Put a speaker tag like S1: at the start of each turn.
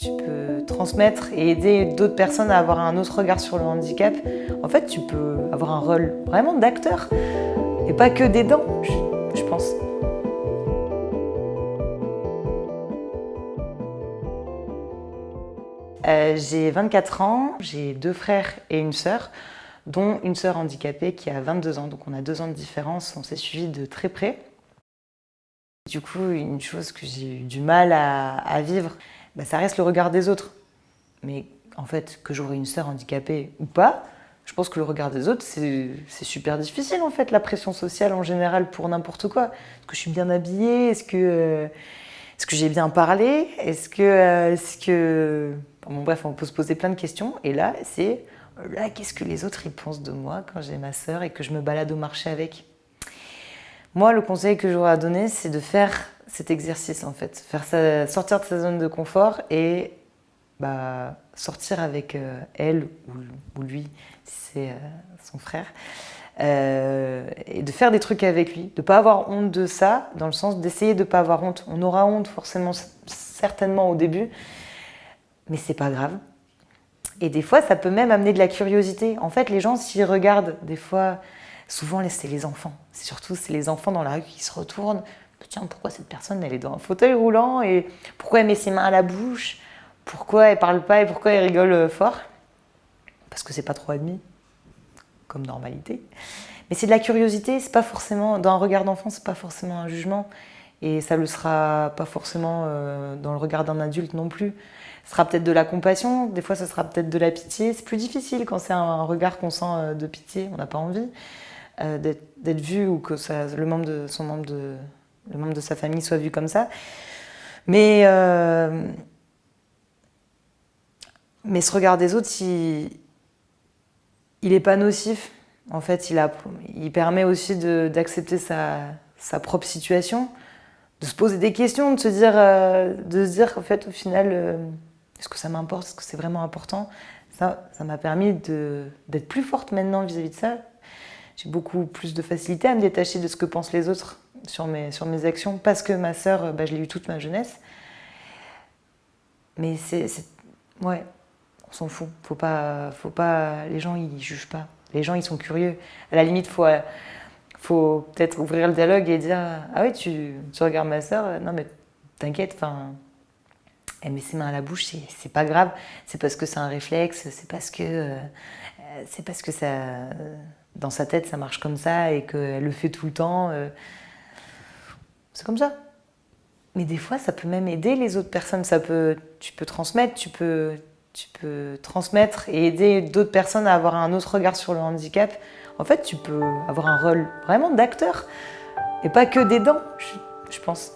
S1: tu peux transmettre et aider d'autres personnes à avoir un autre regard sur le handicap, en fait, tu peux avoir un rôle vraiment d'acteur et pas que d'aidant, je pense. J'ai 24 ans, j'ai 2 frères et une sœur, dont une sœur handicapée qui a 22 ans, donc on a 2 ans de différence, on s'est suivis de très près. Du coup, une chose que j'ai eu du mal à vivre, ça reste le regard des autres. Mais en fait, que j'aurai une sœur handicapée ou pas, je pense que le regard des autres, c'est super difficile en fait, la pression sociale en général pour n'importe quoi. Est-ce que je suis bien habillée? Est-ce que j'ai bien parlé? Bon, bref, on peut se poser plein de questions. Et là, qu'est-ce que les autres ils pensent de moi quand j'ai ma sœur et que je me balade au marché avec? Moi, le conseil que j'aurais à donner, c'est de faire cet exercice en fait, sortir de sa zone de confort et sortir avec elle ou lui, si c'est son frère, et de faire des trucs avec lui, de ne pas avoir honte de ça, dans le sens d'essayer de ne pas avoir honte. On aura honte forcément, certainement au début, mais c'est pas grave. Et des fois, ça peut même amener de la curiosité. En fait, les gens, s'ils regardent, des fois, souvent c'est les enfants. C'est les enfants dans la rue qui se retournent. Tiens, pourquoi cette personne, elle est dans un fauteuil roulant et pourquoi elle met ses mains à la bouche? Pourquoi elle parle pas et pourquoi elle rigole fort? Parce que c'est pas trop admis, comme normalité. Mais c'est de la curiosité, c'est pas forcément, dans un regard d'enfant, c'est pas forcément un jugement. Et ça le sera pas forcément dans le regard d'un adulte non plus. Ce sera peut-être de la compassion, des fois ça sera peut-être de la pitié. C'est plus difficile quand c'est un regard qu'on sent de pitié, on n'a pas envie d'être vu ou que le membre de sa famille soit vu comme ça. Mais ce regard des autres, il n'est pas nocif. En fait, il permet aussi d'accepter sa propre situation, de se poser des questions, de se dire en fait, au final, est-ce que ça m'importe? Est-ce que c'est vraiment important? Ça m'a permis d'être plus forte maintenant vis-à-vis de ça. J'ai beaucoup plus de facilité à me détacher de ce que pensent les autres sur mes actions, parce que ma sœur, je l'ai eue toute ma jeunesse. Mais ouais, on s'en fout. Faut pas, les gens ils jugent pas. Les gens ils sont curieux. À la limite, faut peut-être ouvrir le dialogue et dire ah oui, tu regardes ma sœur, non mais t'inquiète, elle met ses mains à la bouche, c'est pas grave. C'est parce que c'est un réflexe, c'est parce que ça, dans sa tête ça marche comme ça et qu'elle le fait tout le temps. C'est comme ça. Mais des fois, ça peut même aider les autres personnes. Tu peux transmettre et aider d'autres personnes à avoir un autre regard sur le handicap. En fait, tu peux avoir un rôle vraiment d'acteur et pas que d'aidant, je pense.